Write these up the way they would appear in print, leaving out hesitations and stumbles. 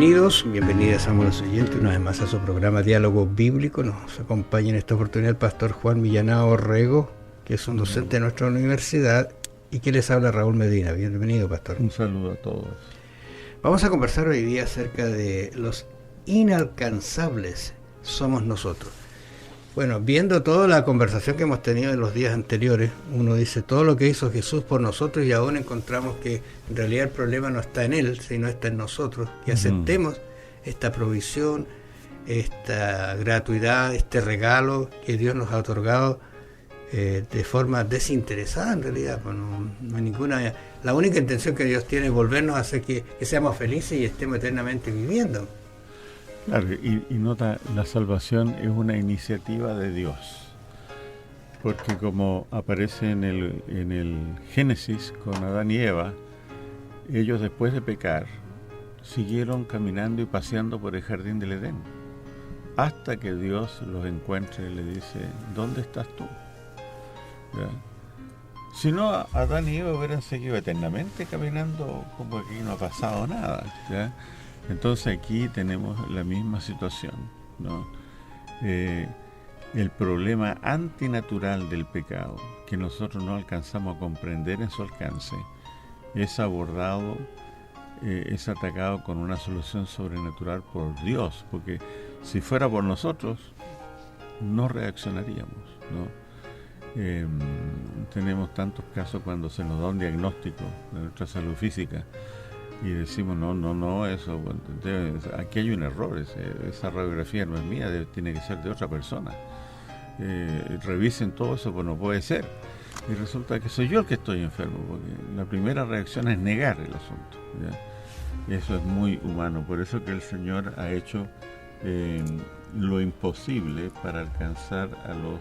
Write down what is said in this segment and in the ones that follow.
Bienvenidos, bienvenidas a los oyentes una vez más a su programa Diálogo Bíblico. Nos acompaña en esta oportunidad el pastor Juan Millanao Rego, que es un docente de nuestra universidad, y que les habla Raúl Medina. Bienvenido, pastor. Un saludo a todos. Vamos a conversar hoy día acerca de los inalcanzables somos nosotros. Bueno, viendo toda la conversación que hemos tenido en los días anteriores, uno dice todo lo que hizo Jesús por nosotros y aún encontramos que en realidad el problema no está en Él, sino está en nosotros. Que aceptemos esta provisión, esta gratuidad, este regalo que Dios nos ha otorgado de forma desinteresada en realidad. Pues no hay ninguna... La única intención que Dios tiene es volvernos a hacer que seamos felices y estemos eternamente viviendo. Claro, y nota, la salvación es una iniciativa de Dios, porque como aparece en el Génesis con Adán y Eva, ellos después de pecar siguieron caminando y paseando por el jardín del Edén, hasta que Dios los encuentra y le dice, ¿dónde estás tú? ¿Ya? Si no, Adán y Eva hubieran seguido eternamente caminando como aquí no ha pasado nada, ¿ya? Entonces aquí tenemos la misma situación, ¿no? El problema antinatural del pecado, que nosotros no alcanzamos a comprender en su alcance, es abordado, es atacado con una solución sobrenatural por Dios, porque si fuera por nosotros, no reaccionaríamos, ¿no? Tenemos tantos casos cuando se nos da un diagnóstico de nuestra salud física, y decimos, no, eso, aquí hay un error, esa radiografía no es mía, tiene que ser de otra persona. Revisen todo eso, pues no puede ser. Y resulta que soy yo el que estoy enfermo, porque la primera reacción es negar el asunto, ¿ya? Eso es muy humano, por eso que el Señor ha hecho lo imposible para alcanzar a los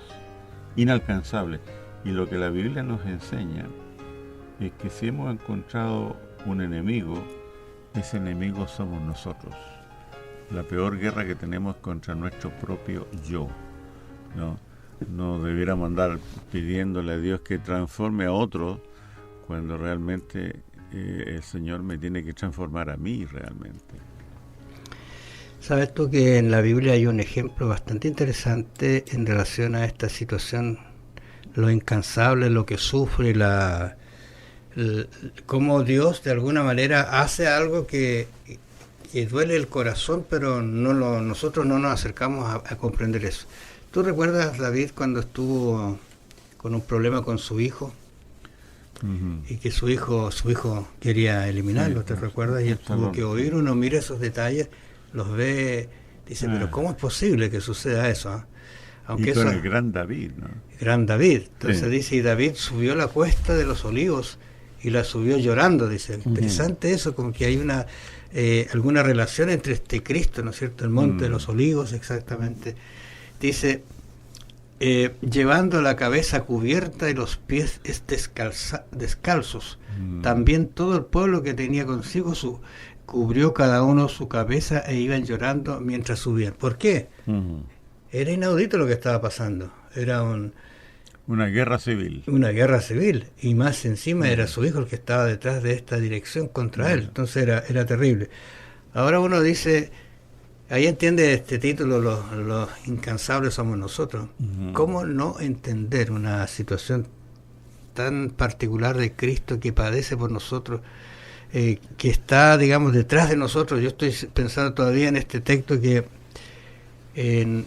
inalcanzables. Y lo que la Biblia nos enseña es que si hemos encontrado un enemigo, ese enemigo somos nosotros. La peor guerra que tenemos contra nuestro propio yo, ¿no? No debiéramos andar pidiéndole a Dios que transforme a otro cuando realmente el Señor me tiene que transformar a mí realmente. ¿Sabes tú que en la Biblia hay un ejemplo bastante interesante en relación a esta situación, lo incansable, lo que sufre, cómo Dios de alguna manera hace algo que duele el corazón, pero nosotros no nos acercamos a comprender eso? ¿Tú recuerdas, David, cuando estuvo con un problema con su hijo? Uh-huh. Y que su hijo quería eliminarlo, sí, ¿te recuerdas? Y él tuvo que oír, uno mira esos detalles, los ve, dice, pero ¿cómo es posible que suceda eso? Aunque y con el gran David, ¿no? Gran David. Entonces dice, y David subió la cuesta de los olivos y la subió llorando, dice. Interesante eso, como que hay alguna relación entre este Cristo, ¿no es cierto? El monte de los olivos, exactamente. Dice, llevando la cabeza cubierta y los pies descalzos. También todo el pueblo que tenía consigo cubrió cada uno su cabeza e iban llorando mientras subían. ¿Por qué? Era inaudito lo que estaba pasando. Era una guerra civil. Una guerra civil. Y más encima era su hijo el que estaba detrás de esta dirección contra él. Entonces era terrible. Ahora uno dice, ahí entiende este título, los incansables somos nosotros. ¿Cómo no entender una situación tan particular de Cristo que padece por nosotros, que está, digamos, detrás de nosotros? Yo estoy pensando todavía en este texto que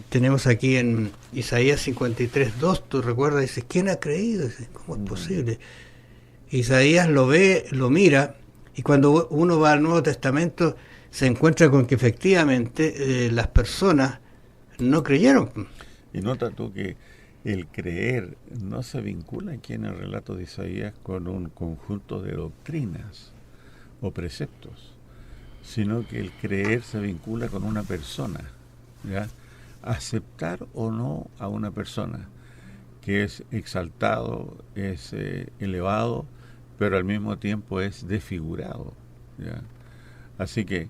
tenemos aquí en Isaías 53:2, tú recuerdas, dices, ¿quién ha creído? Dice, ¿cómo es posible? Isaías lo ve, lo mira, y cuando uno va al Nuevo Testamento se encuentra con que efectivamente las personas no creyeron. Y nota tú que el creer no se vincula aquí en el relato de Isaías con un conjunto de doctrinas o preceptos, sino que el creer se vincula con una persona, ¿ya? Aceptar o no a una persona que es exaltado, es elevado, pero al mismo tiempo es desfigurado, ¿ya? Así que,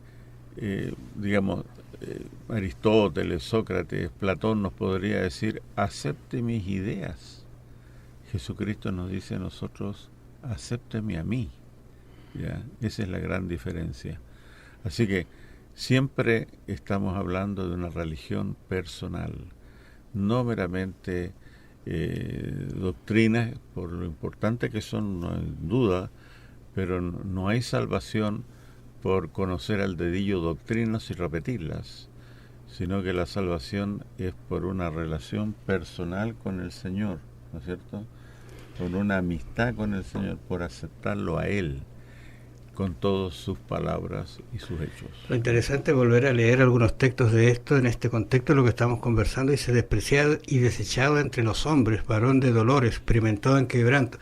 Aristóteles, Sócrates, Platón nos podría decir, acepte mis ideas. Jesucristo nos dice a nosotros, acépteme a mí, ¿ya? Esa es la gran diferencia. Así que Siempre estamos hablando de una religión personal, no meramente doctrinas, por lo importante que son, no hay duda, pero no hay salvación por conocer al dedillo doctrinas y repetirlas, sino que la salvación es por una relación personal con el Señor, ¿no es cierto? Por una amistad con el Señor, por aceptarlo a Él, con todas sus palabras y sus hechos. Lo interesante es volver a leer algunos textos de esto, en este contexto de lo que estamos conversando. Dice: despreciado y desechado entre los hombres, varón de dolores, experimentado en quebranto.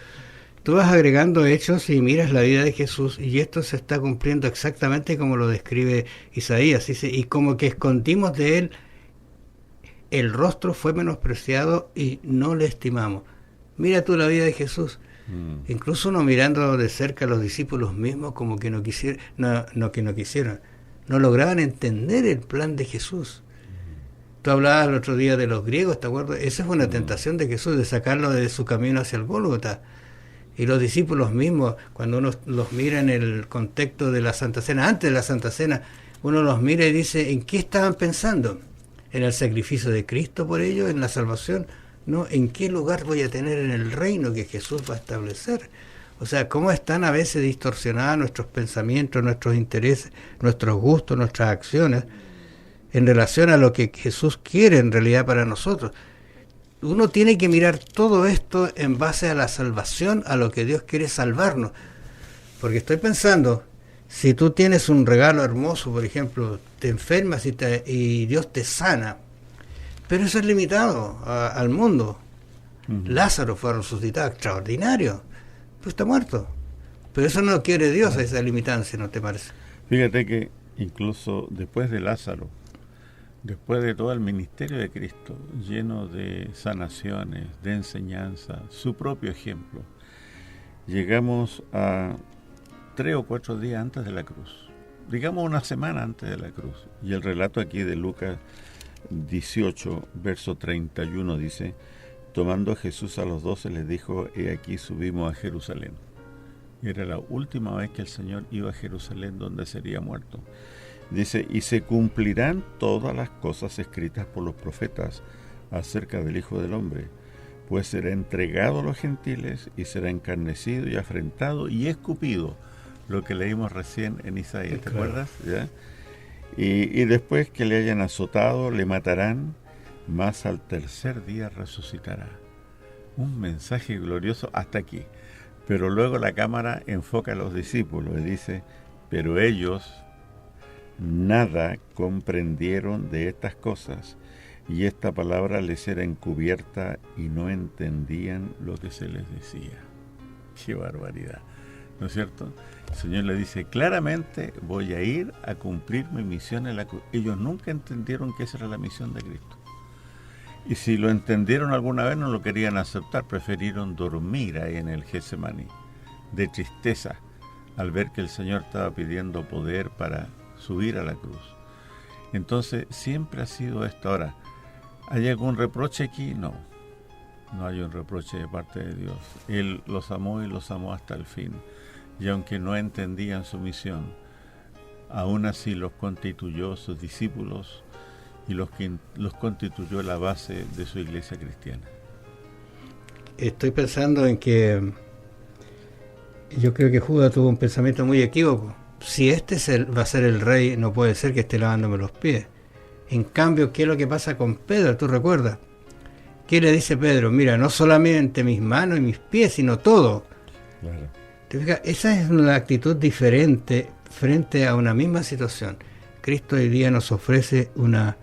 Tú vas agregando hechos y miras la vida de Jesús, y esto se está cumpliendo exactamente como lo describe Isaías. Dice: y como que escondimos de él el rostro, fue menospreciado y no le estimamos. Mira tú la vida de Jesús. Incluso uno mirando de cerca a los discípulos mismos, como que no quisieron, no lograban entender el plan de Jesús. Tú hablabas el otro día de los griegos, ¿te acuerdas? Esa fue una tentación de Jesús, de sacarlo de su camino hacia el Gólgota. Y los discípulos mismos, cuando uno los mira en el contexto de la Santa Cena, antes de la Santa Cena, uno los mira y dice: ¿en qué estaban pensando? ¿En el sacrificio de Cristo por ellos? ¿En la salvación? No, ¿en qué lugar voy a tener en el reino que Jesús va a establecer? O sea, cómo están a veces distorsionados nuestros pensamientos, nuestros intereses, nuestros gustos, nuestras acciones, en relación a lo que Jesús quiere en realidad para nosotros. Uno tiene que mirar todo esto en base a la salvación, a lo que Dios quiere salvarnos. Porque estoy pensando, si tú tienes un regalo hermoso, por ejemplo, te enfermas y Dios te sana, pero eso es limitado al mundo. Lázaro fue resucitado, extraordinario, pero está muerto. Pero eso no quiere Dios, esa limitancia, ¿no te parece? Fíjate que incluso después de Lázaro, después de todo el ministerio de Cristo, lleno de sanaciones, de enseñanza, su propio ejemplo, llegamos a 3 o 4 días antes de la cruz, digamos una semana antes de la cruz. Y el relato aquí de Lucas 18, verso 31 dice: tomando Jesús a los 12 les dijo: he aquí subimos a Jerusalén. Era la última vez que el Señor iba a Jerusalén, donde sería muerto. Dice: y se cumplirán todas las cosas escritas por los profetas acerca del Hijo del Hombre, pues será entregado a los gentiles y será encarnecido y afrentado y escupido, lo que leímos recién en Isaías, ¿te acuerdas? ¿Ya? Y después que le hayan azotado, le matarán, mas al tercer día resucitará. Un mensaje glorioso hasta aquí. Pero luego la cámara enfoca a los discípulos y dice: pero ellos nada comprendieron de estas cosas, y esta palabra les era encubierta y no entendían lo que se les decía. ¡Qué barbaridad! ¿No es cierto? El Señor le dice claramente: voy a ir a cumplir mi misión en la cruz. Ellos nunca entendieron que esa era la misión de Cristo. Y si lo entendieron alguna vez, no lo querían aceptar. Prefirieron dormir ahí en el Getsemaní, de tristeza, al ver que el Señor estaba pidiendo poder para subir a la cruz. Entonces, siempre ha sido esto. Ahora, ¿hay algún reproche aquí? No. No hay un reproche de parte de Dios. Él los amó y los amó hasta el fin. Y aunque no entendían su misión, aún así los constituyó sus discípulos y los constituyó la base de su iglesia cristiana. Estoy pensando en que yo creo que Judas tuvo un pensamiento muy equívoco. Si va a ser el rey, no puede ser que esté lavándome los pies. En cambio, ¿qué es lo que pasa con Pedro? ¿Tú recuerdas? ¿Qué le dice Pedro? Mira, no solamente mis manos y mis pies, sino todo. Claro. ¿Te fijas? Esa es una actitud diferente frente a una misma situación. Cristo hoy día nos ofrece una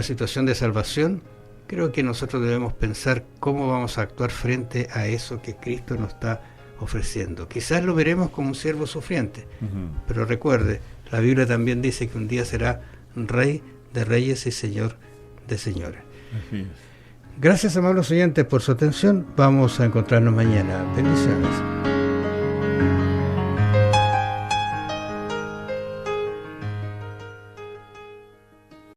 situación de salvación. Creo que nosotros debemos pensar cómo vamos a actuar frente a eso que Cristo nos está ofreciendo. Quizás lo veremos como un siervo sufriente, pero recuerde, la Biblia también dice que un día será Rey de reyes y Señor de señores. Así es. Gracias, amables oyentes, por su atención. Vamos a encontrarnos mañana. Bendiciones.